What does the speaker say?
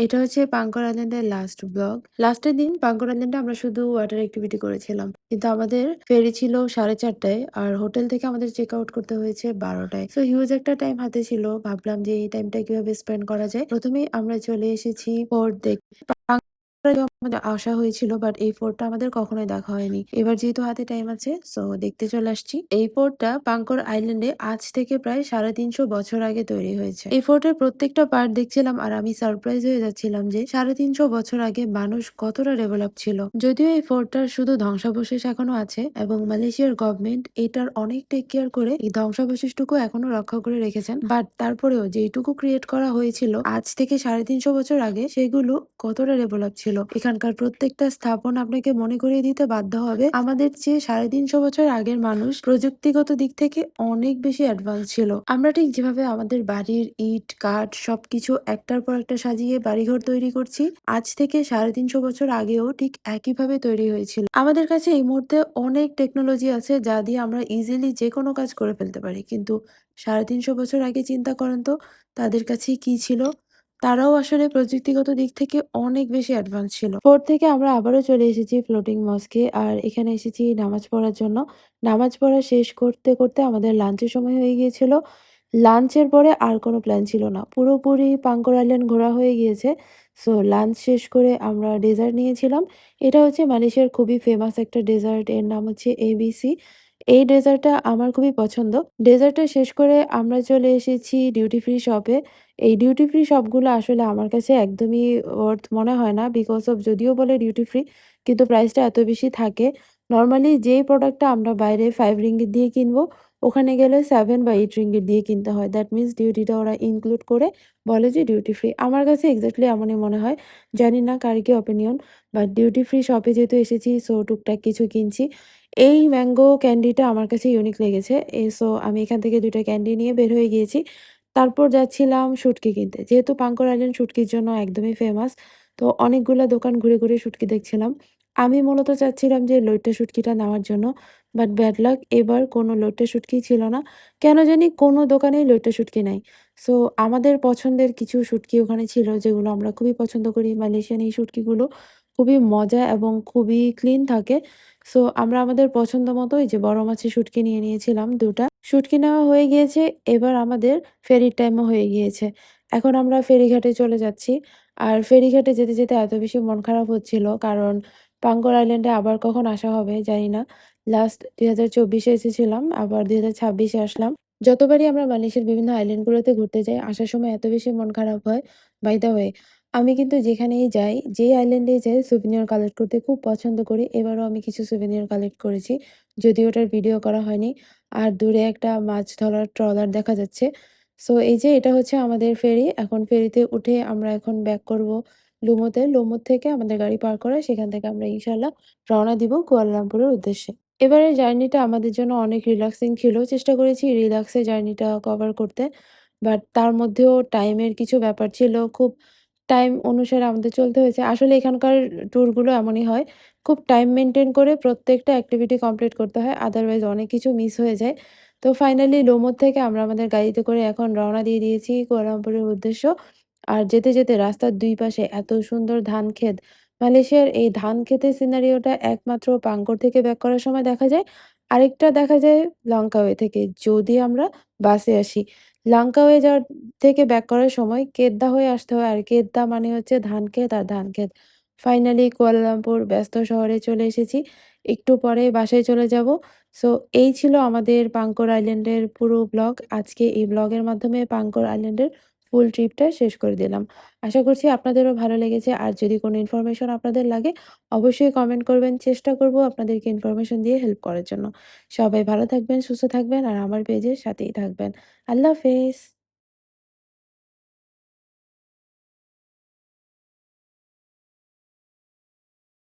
এটা হচ্ছে পাঙ্কর আইল্যান্ডের লাস্ট ব্লগ। লাস্টের দিন পাঙ্কর আইল্যান্ডে আমরা শুধু ওয়াটার অ্যাক্টিভিটি করেছিলাম। কিন্তু আমাদের ফেরি ছিল 4:30 টায় আর হোটেল থেকে আমাদের চেক আউট করতে হয়েছে 12 টায়। সো হিউজ একটা টাইম হাতে ছিল। ভাবলাম যে এই টাইমটা কিভাবে স্পেন্ড করা যায়। প্রথমেই আমরা চলে এসেছি ফোর্ট দেখতে। আমাদের আসা হয়েছিল বাট এই ফোর্টটা আমাদের কখনোই দেখা হয়নি। এবার যেহেতু হাতে টাইম আছে সো দেখতে চলে আসছি। এই ফোর্টটা পাঙ্কর আইল্যান্ডে আজ থেকে প্রায় 350 বছর আগে তৈরি হয়েছে। এই ফোর্টের প্রত্যেকটা পার্ট দেখছিলাম আর আমি সারপ্রাইজ হয়ে যাচ্ছিলাম যে 350 বছর আগে মানুষ কতটা ডেভেলপ ছিল। যদিও এই ফোর্টটার শুধু ধ্বংসাবশেষ এখনো আছে এবং মালয়েশিয়ার গভর্নমেন্ট এটার অনেক টেক কেয়ার করে এই ধ্বংসাবশেষটুকু এখনো রক্ষা করে রেখেছেন। বাট তারপরেও যেটুকু ক্রিয়েট করা হয়েছিল আজ থেকে 350 বছর আগে সেগুলো কতটা ডেভেলপ ছিল। এখানকার প্রত্যেকটা স্থাপন আপনাকে মনে করিয়ে দিতে বাধ্য হবে আমাদের চেয়ে 350 বছর আগের মানুষ প্রযুক্তিগত দিক থেকে অনেক বেশি অ্যাডভান্স ছিল। আমরা ঠিক যেভাবে আমাদের বাড়ির ইট কাঠ সবকিছু একটার পর একটা সাজিয়ে বাড়িঘর তৈরি করছি, আজ থেকে 350 বছর আগেও ঠিক একইভাবে তৈরি হয়েছিল। আমাদের কাছে এই মুহূর্তে অনেক টেকনোলজি আছে যা দিয়ে আমরা ইজিলি যে কোনো কাজ করে ফেলতে পারি, কিন্তু 350 বছর আগে চিন্তা করেন তো তাদের কাছে কি ছিল। তারাও আসলে প্রযুক্তিগত দিক থেকে অনেক বেশি অ্যাডভান্স ছিল। ফোর্ট থেকে আমরা আবারও চলে এসেছি ফ্লোটিং মস্কে আর এখানে এসেছি নামাজ পড়ার জন্য। নামাজ পড়া শেষ করতে করতে আমাদের লাঞ্চের সময় হয়ে গিয়েছিল। লাঞ্চের পরে আর কোনো প্ল্যান ছিল না। পুরোপুরি পাঙ্কর আইল্যান্ড ঘোরা হয়ে গিয়েছে। সো লাঞ্চ শেষ করে আমরা ডেজার্ট নিয়েছিলাম। এটা হচ্ছে মালয়েশিয়ার খুবই ফেমাস একটা ডেজার্ট। এর নাম হচ্ছে এবিসি। এই ডেজার্টটা আমার খুবই পছন্দ। ডেজার্টটা শেষ করে আমরা চলে এসেছি ডিউটি ফ্রি শপে। এই ডিউটি ফ্রি শপগুলো আসলে আমার কাছে একদমই ওর্থ মনে হয় না। বিকজ অফ যদিও বলে ডিউটি ফ্রি কিন্তু প্রাইসটা এত বেশি থাকে। নরমালি যেই প্রোডাক্টটা আমরা বাইরে 5 রিঙ্গিট দিয়ে কিনবো, ওখানে গেলে 7 বা 8 রিঙ্গিট দিয়ে কিনতে হয়। দ্যাট মিনস ডিউটিটা ওরা ইনক্লুড করে বলে যে ডিউটি ফ্রি। আমার কাছে এক্সাক্টলি এমনই মনে হয়। জানি না কার কি অপিনিয়ন। বাট ডিউটি ফ্রি শপে যেহেতু এসেছি সো টুকটাক কিছু কিনছি। এই ম্যাঙ্গো ক্যান্ডিটা আমার কাছে ইউনিক লেগেছে। সো আমি এখান থেকে ২ টা ক্যান্ডি নিয়ে বের হয়ে গিয়েছি। তারপর যাচ্ছিলাম শুটকি কিনতে। যেহেতু পাঙ্কর আইল্যান্ড শুটকির জন্য একদমই ফেমাস। তো অনেকগুলা দোকান ঘুরে, ঘুরে শুটকি দেখছিলাম। আমি মূলত চাচ্ছিলাম যে লইট্টা শুটকিটা নেওয়ার জন্য। বাট ব্যাড লাক এবার কোনো লইট্টা শুটকিই ছিল না। কেন জানি কোনো দোকানেই লইট্টা শুটকি নাই। সো আমাদের পছন্দের কিছু শুটকি ওখানে ছিল যেগুলো আমরা খুবই পছন্দ করি। মালয়েশিয়ান এই শুটকিগুলো খুবই মজা এবং খুবই ক্লিন থাকে। সো আমরা আমাদের পছন্দ মতো এই যে বড় মাছের শুটকি নিয়ে নিয়েছিলাম ২ টা। শুটকি নেওয়া হয়ে গিয়েছে। এবার আমাদের ফেরির টাইমও হয়ে গিয়েছে। এখন আমরা ফেরিঘাটে চলে যাচ্ছি। আর ফেরিঘাটে যেতে, যেতে এত বেশি মন খারাপ হচ্ছিল কারণ পাঙ্গর আইল্যান্ডে আবার কখন আসা হবে জানি না। লাস্ট ২০২৪ এ এসেছিলাম, আবার ২০২৬ এ আসলাম। যতবারই আমরা মালয়েশিয়ার বিভিন্ন আইল্যান্ডগুলোতে ঘুরতে যাই, আসার সময় এত বেশি মন খারাপ হয়। বাই দ্য ওয়ে, আমি কিন্তু যেখানেই যাই, যেই আইল্যান্ডেই যাই souvenir কালেক্ট করতে খুব পছন্দ করি। এবারও আমি কিছু souvenir কালেক্ট করেছি। যদিও ওটার ভিডিও করা হয়নি। আর দূরে একটা মাছ ধরার ট্রলার দেখা যাচ্ছে। সো এই যে এটা হচ্ছে আমাদের ফেরি। এখন ফেরিতে উঠে আমরা এখন ব্যাক করব লুমোতে। লুমুর থেকে আমাদের গাড়ি পার্ক করা, সেখান থেকে আমরা ইনশাআল্লাহ রওনা দিব কুয়ালালামপুরের উদ্দেশ্যে। এবারের জার্নিটা আমাদের জন্য অনেক রিল্যাক্সিং ছিল। চেষ্টা করেছি রিল্যাক্সে জার্নিটা কভার করতে। বাট তার মধ্যেও টাইমের কিছু ব্যাপার ছিল। খুব টাইম অনুসারে আমাদের চলতে হয়েছে। আসলে এখানকার ট্যুরগুলো এমনই হয়। খুব টাইম মেইনটেইন করে প্রত্যেকটা অ্যাক্টিভিটি কমপ্লিট করতে হয়। আদারওয়াইজ অনেক কিছু মিস হয়ে যায়। তো ফাইনালি লোমোর থেকে আমরা আমাদের গাড়িতে করে এখন রওনা দিয়ে দিয়েছি কুয়ালালামপুরের উদ্দেশ্য। আর যেতে, যেতে রাস্তার ২ পাশে এত সুন্দর ধান ক্ষেত। মালয়েশিয়ার এই ধান ক্ষেতের সিনারিওটা একমাত্র পাঙ্গর থেকে ব্যাক করার সময় দেখা যায়। আরেকটা দেখা যায় লঙ্কাওয়ে থেকে যদি আমরা বাসে আসি। লাঙ্কাওয়ে যাওয়ার থেকে ব্যাক করার সময় কেদ্দা হয়ে আসতে হয়। আর কেদ্দা মানে হচ্ছে ধান ক্ষেত আর ধান ক্ষেত। ফাইনালি কুয়ালালামপুর ব্যস্ত শহরে চলে এসেছি। একটু পরে বাসায় চলে যাব। সো এই ছিল আমাদের পাঙ্কর আইল্যান্ডের পুরো ব্লগ। আজকে এই ব্লগের মাধ্যমে পাঙ্কর আইল্যান্ডের ফুল ট্রিপটা শেষ করে দিলাম। আশা করছি আপনাদেরও ভালো লেগেছে। আর যদি কোনো ইনফরমেশন আপনাদের লাগে অবশ্যই কমেন্ট করবেন। চেষ্টা করব আপনাদেরকে ইনফরমেশন দিয়ে হেল্প করার জন্য। সবাই ভালো থাকবেন, সুস্থ থাকবেন আর আমার পেজের সাথেই থাকবেন। আল্লাহ হাফেজ।